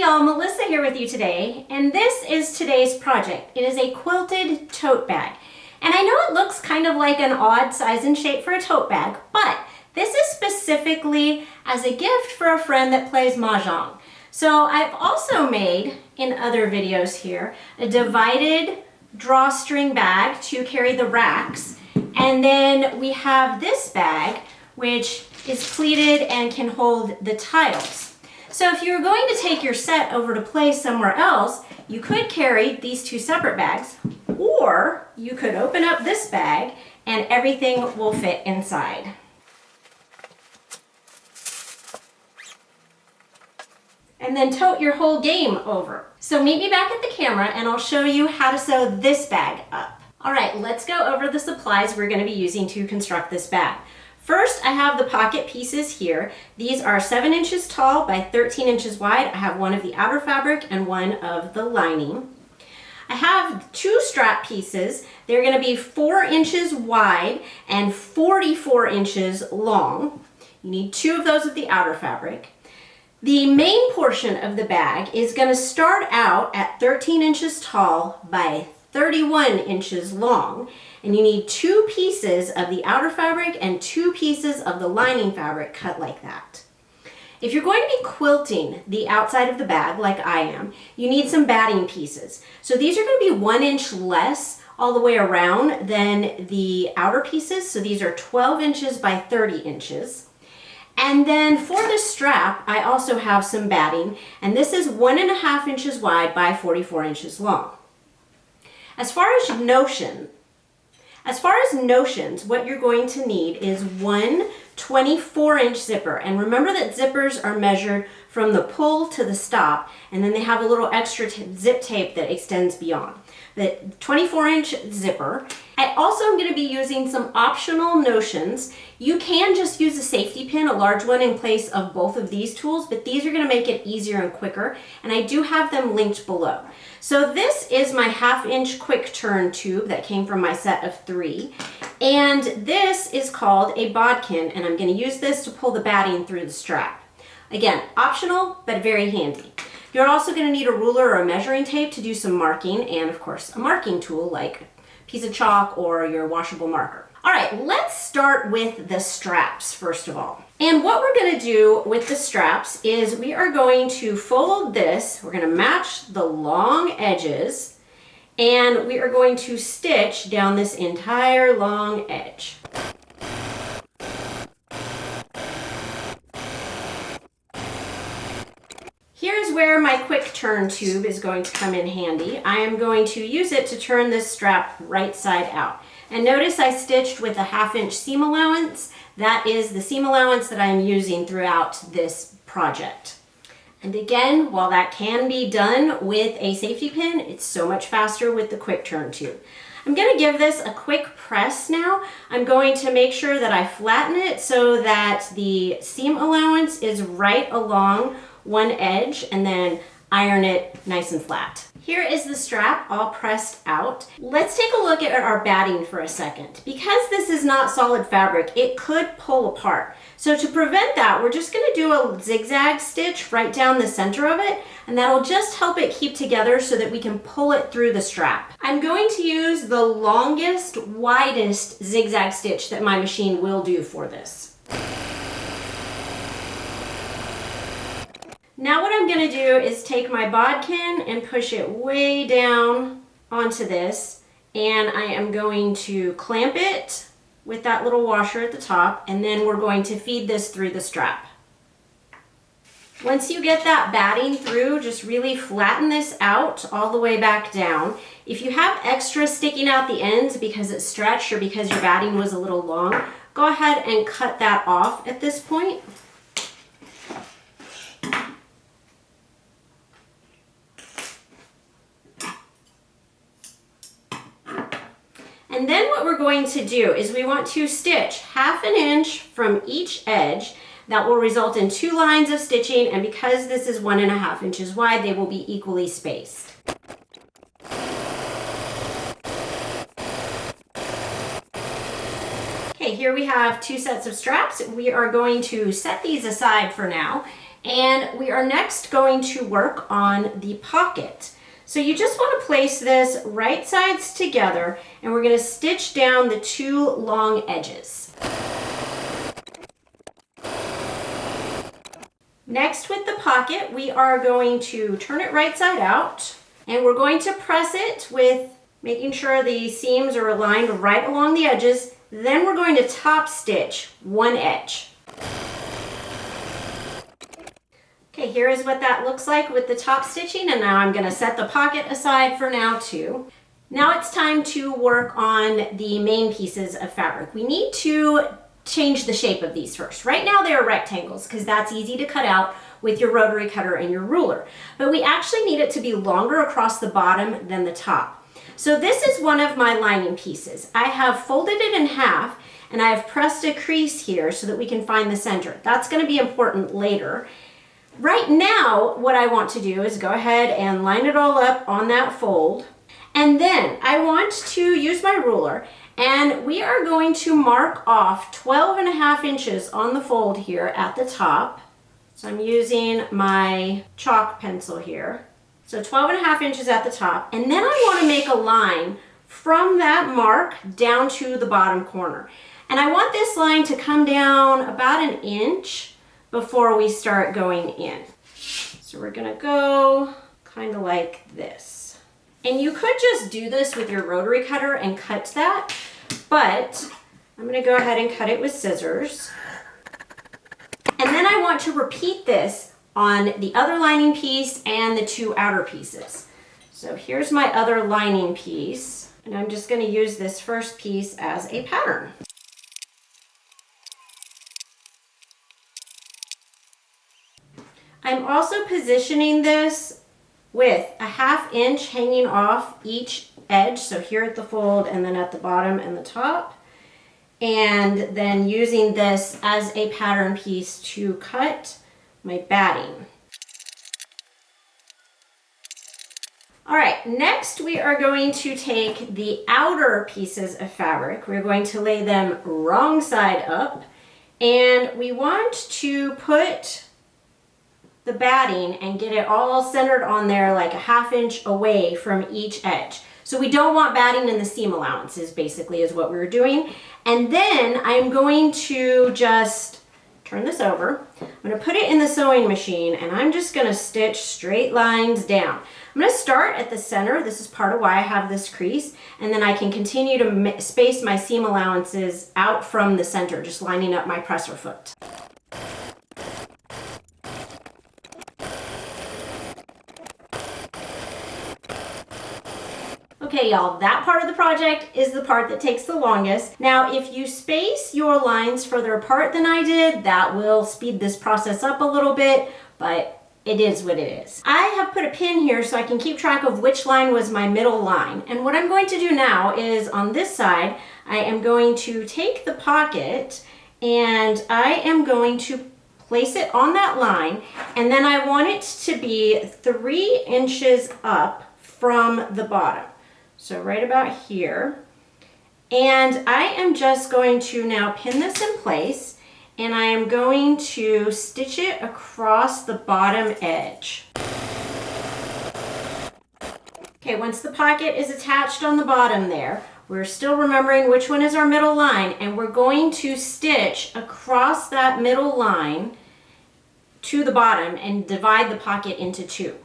y'all, Melissa here with you today, and this is today's project. It is a quilted tote bag. And I know it looks kind of like an odd size and shape for a tote bag, but this is specifically as a gift for a friend that plays Mahjong. So I've also made, in other videos here, a divided drawstring bag to carry the racks. And then we have this bag, which is pleated and can hold the tiles. So if you're going to take your set over to play somewhere else, you could carry these two separate bags, or you could open up this bag and everything will fit inside. And then tote your whole game over. So meet me back at the camera and I'll show you how to sew this bag up. All right, let's go over the supplies we're going to be using to construct this bag. First, I have the pocket pieces here. These are 7 inches tall by 13 inches wide. I have one of the outer fabric and one of the lining. I have 2 strap pieces. They're going to be 4 inches wide and 44 inches long. You need 2 of those of the outer fabric. The main portion of the bag is going to start out at 13 inches tall by 31 inches long, and you need 2 pieces of the outer fabric and 2 pieces of the lining fabric cut like that. If you're going to be quilting the outside of the bag like I am, you need some batting pieces. So these are going to be 1 inch less all the way around than the outer pieces. So these are 12 inches by 30 inches. And then for the strap, I also have some batting, and this is 1.5 inches wide by 44 inches long. As far as notions, what you're going to need is one 24-inch zipper. And remember that zippers are measured from the pull to the stop, and then they have a little extra zip tape that extends beyond. The 24-inch zipper. I also am going to be using some optional notions. You can just use a safety pin, a large one, in place of both of these tools, but these are going to make it easier and quicker, and I do have them linked below. So this is my 1/2 inch quick turn tube that came from my set of 3, and this is called a bodkin, and I'm going to use this to pull the batting through the strap. Again, optional, but very handy. You're also going to need a ruler or a measuring tape to do some marking, and of course a marking tool like a piece of chalk or your washable marker. All right, let's start with the straps first of all. And what we're going to do with the straps is we are going to fold this, we're going to match the long edges, and we are going to stitch down this entire long edge. Here's where my quick turn tube is going to come in handy. I am going to use it to turn this strap right side out. And notice I stitched with a 1/2 inch seam allowance. That is the seam allowance that I'm using throughout this project. And again, while that can be done with a safety pin, it's so much faster with the quick turn tube. I'm going to give this a quick press now. I'm going to make sure that I flatten it so that the seam allowance is right along one edge, and then iron it nice and flat. Here is the strap all pressed out. Let's take a look at our batting for a second. Because this is not solid fabric, it could pull apart. So to prevent that, we're just going to do a zigzag stitch right down the center of it, and that'll just help it keep together so that we can pull it through the strap. I'm going to use the longest, widest zigzag stitch that my machine will do for this. Now what I'm going to do is take my bodkin and push it way down onto this, and I am going to clamp it with that little washer at the top, and then we're going to feed this through the strap. Once you get that batting through, just really flatten this out all the way back down. If you have extra sticking out the ends because it's stretched or because your batting was a little long, go ahead and cut that off at this point. And then what we're going to do is we want to stitch 1/2 inch from each edge. That will result in 2 lines of stitching, and because this is 1.5 inches wide, they will be equally spaced. Okay, here we have 2 sets of straps. We are going to set these aside for now, And we are next going to work on the pocket. So you just want to place this right sides together, and we're going to stitch down the two long edges. Next, with the pocket, we are going to turn it right side out, and we're going to press it with making sure the seams are aligned right along the edges. Then we're going to top stitch one edge. Okay, here is what that looks like with the top stitching, and now I'm going to set the pocket aside for now too. Now it's time to work on the main pieces of fabric. We need to change the shape of these first. Right now they are rectangles because that's easy to cut out with your rotary cutter and your ruler, but we actually need it to be longer across the bottom than the top. So this is one of my lining pieces. I have folded it in half and I have pressed a crease here so that we can find the center. That's going to be important later. Right now, what I want to do is go ahead and line it all up on that fold. And then I want to use my ruler, and we are going to mark off 12.5 inches on the fold here at the top. So I'm using my chalk pencil here. So 12.5 inches at the top. And then I want to make a line from that mark down to the bottom corner. And I want this line to come down about an inch before we start going in. So we're gonna go kind of like this. And you could just do this with your rotary cutter and cut that, but I'm gonna go ahead and cut it with scissors. And then I want to repeat this on the other lining piece and the two outer pieces. So here's my other lining piece, and I'm just gonna use this first piece as a pattern. I'm also positioning this with a 1/2 inch hanging off each edge, so here at the fold and then at the bottom and the top, and then using this as a pattern piece to cut my batting. All right, next we are going to take the outer pieces of fabric. We're going to lay them wrong side up, and we want to put the batting and get it all centered on there like a 1/2 inch away from each edge. So we don't want batting in the seam allowances, basically, is what we're doing. And then I'm going to just turn this over. I'm going to put it in the sewing machine, and I'm just going to stitch straight lines down. I'm going to start at the center. This is part of why I have this crease, and then I can continue to space my seam allowances out from the center, just lining up my presser foot. Okay, y'all, that part of the project is the part that takes the longest. Now, if you space your lines further apart than I did, that will speed this process up a little bit, but it is what it is. I have put a pin here so I can keep track of which line was my middle line. And what I'm going to do now is on this side, I am going to take the pocket and I am going to place it on that line, and then I want it to be 3 inches up from the bottom. So right about here. And I am just going to now pin this in place, and I am going to stitch it across the bottom edge. Okay, once the pocket is attached on the bottom there, we're still remembering which one is our middle line, and we're going to stitch across that middle line to the bottom and divide the pocket into 2.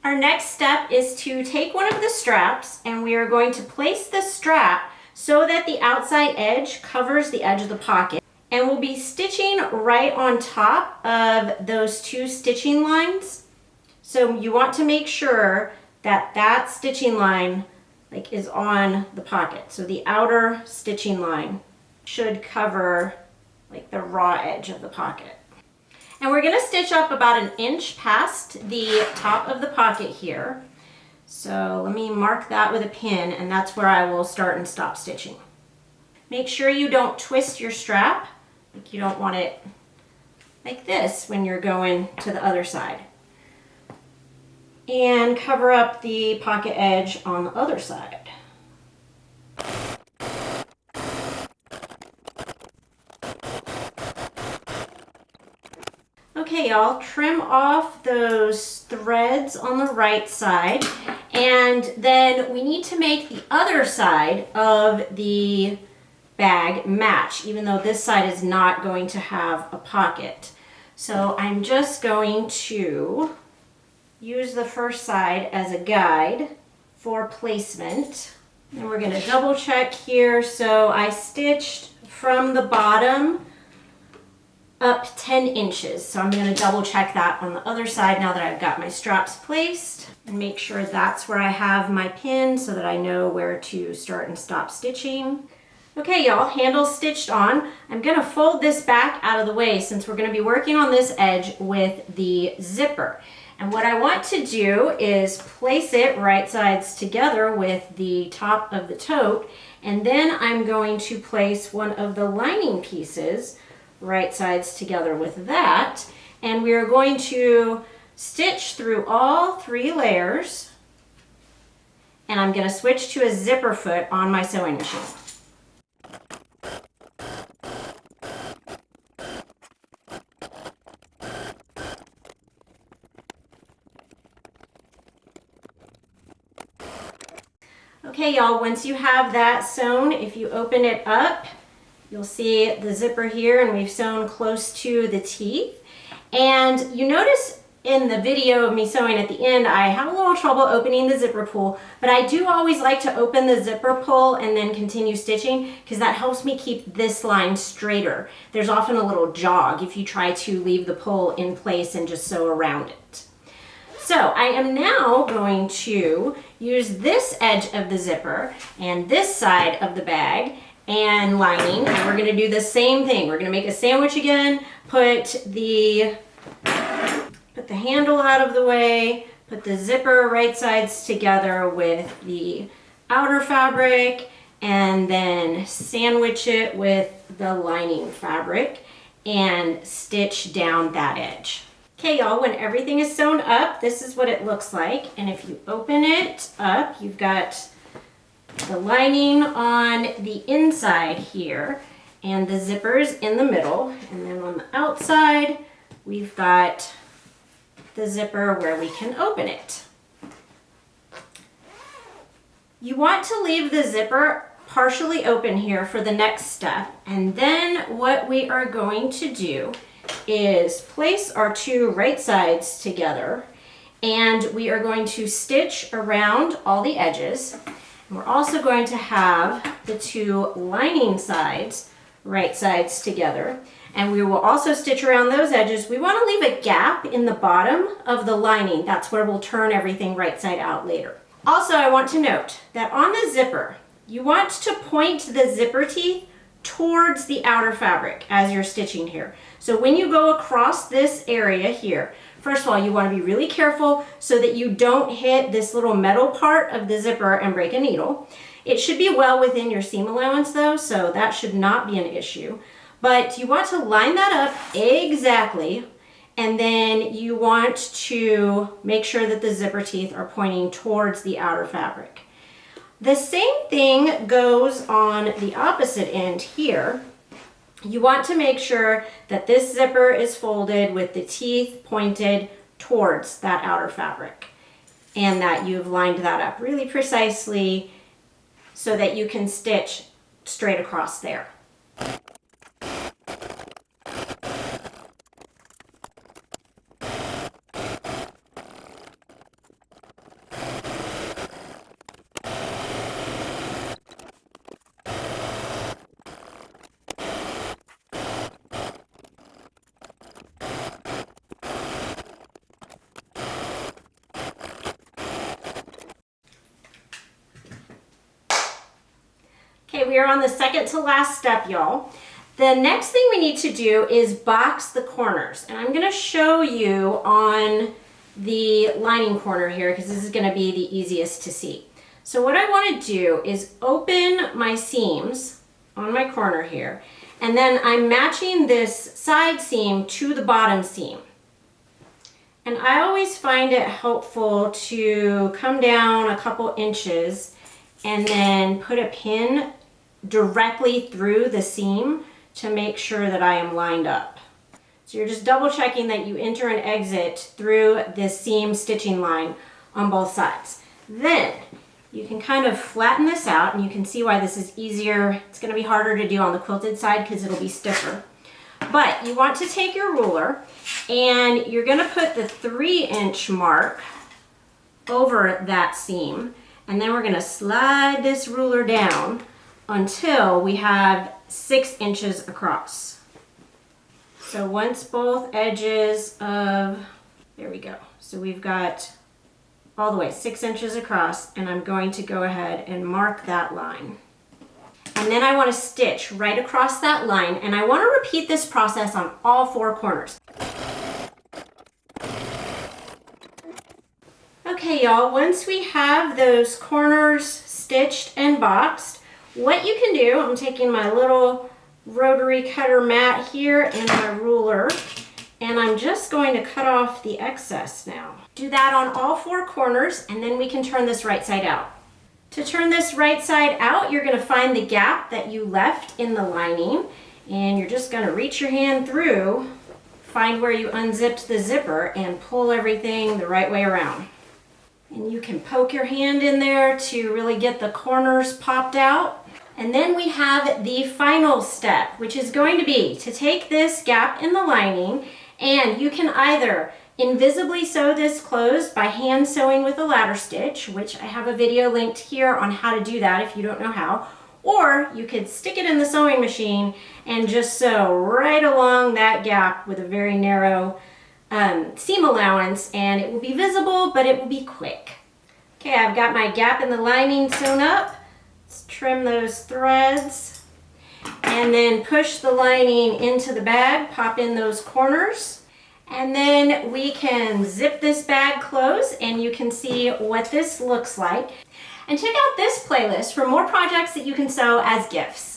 Our next step is to take one of the straps, and we are going to place the strap so that the outside edge covers the edge of the pocket. And we'll be stitching right on top of those 2 stitching lines. So you want to make sure that that stitching line is on the pocket. So the outer stitching line should cover the raw edge of the pocket. And we're going to stitch up about 1 inch past the top of the pocket here. So let me mark that with a pin, and that's where I will start and stop stitching. Make sure you don't twist your strap. You don't want it like this when you're going to the other side. And cover up the pocket edge on the other side. Okay, y'all, trim off those threads on the right side, and then we need to make the other side of the bag match, even though this side is not going to have a pocket. So I'm just going to use the first side as a guide for placement. And we're going to double check here. So I stitched from the bottom up 10 inches. So I'm going to double check that on the other side now that I've got my straps placed, and make sure that's where I have my pin so that I know where to start and stop stitching. Okay, y'all, handles stitched on. I'm going to fold this back out of the way since we're going to be working on this edge with the zipper. And what I want to do is place it right sides together with the top of the tote, and then I'm going to place one of the lining pieces right sides together with that, and we are going to stitch through all 3 layers, and I'm going to switch to a zipper foot on my sewing machine. Okay, y'all, once you have that sewn, if you open it up, you'll see the zipper here, and we've sewn close to the teeth. And you notice in the video of me sewing at the end, I have a little trouble opening the zipper pull, but I do always like to open the zipper pull and then continue stitching because that helps me keep this line straighter. There's often a little jog if you try to leave the pull in place and just sew around it. So I am now going to use this edge of the zipper and this side of the bag and lining, and we're going to do the same thing. We're going to make a sandwich again, put the handle out of the way, put the zipper right sides together with the outer fabric, and then sandwich it with the lining fabric and stitch down that edge. Okay, y'all, when everything is sewn up, this is what it looks like. And if you open it up, you've got the lining on the inside here and the zippers in the middle. And then on the outside, we've got the zipper where we can open it. You want to leave the zipper partially open here for the next step. And then what we are going to do is place our 2 right sides together, and we are going to stitch around all the edges. We're also going to have the 2 lining sides right sides together, and we will also stitch around those edges. We want to leave a gap in the bottom of the lining. That's where we'll turn everything right side out later. Also, I want to note that on the zipper, you want to point the zipper teeth towards the outer fabric as you're stitching here. So when you go across this area here, first of all, you want to be really careful so that you don't hit this little metal part of the zipper and break a needle. It should be well within your seam allowance though, so that should not be an issue. But you want to line that up exactly, and then you want to make sure that the zipper teeth are pointing towards the outer fabric. The same thing goes on the opposite end here. You want to make sure that this zipper is folded with the teeth pointed towards that outer fabric, and that you've lined that up really precisely so that you can stitch straight across there. Okay, we are on the second to last step, y'all. The next thing we need to do is box the corners. And I'm gonna show you on the lining corner here because this is gonna be the easiest to see. So what I wanna do is open my seams on my corner here, and then I'm matching this side seam to the bottom seam. And I always find it helpful to come down a couple inches and then put a pin directly through the seam to make sure that I am lined up. So you're just double checking that you enter and exit through this seam stitching line on both sides. Then you can kind of flatten this out, and you can see why this is easier. It's going to be harder to do on the quilted side because it'll be stiffer. But you want to take your ruler and you're going to put the 3-inch mark over that seam, and then we're going to slide this ruler down until we have 6 inches across. So once both edges of, there we go. So we've got all the way 6 inches across, and I'm going to go ahead and mark that line. And then I want to stitch right across that line, and I want to repeat this process on all 4 corners. Okay, y'all, once we have those corners stitched and boxed, what you can do, I'm taking my little rotary cutter mat here and my ruler, and I'm just going to cut off the excess now. Do that on all 4 corners, and then we can turn this right side out. To turn this right side out, you're going to find the gap that you left in the lining, and you're just going to reach your hand through, find where you unzipped the zipper, and pull everything the right way around. And you can poke your hand in there to really get the corners popped out. And then we have the final step, which is going to be to take this gap in the lining, and you can either invisibly sew this closed by hand sewing with a ladder stitch, which I have a video linked here on how to do that if you don't know how, or you could stick it in the sewing machine and just sew right along that gap with a very narrow seam allowance, and it will be visible, but it will be quick. Okay, I've got my gap in the lining sewn up. Let's trim those threads and then push the lining into the bag, pop in those corners. And then we can zip this bag closed, and you can see what this looks like. And check out this playlist for more projects that you can sew as gifts.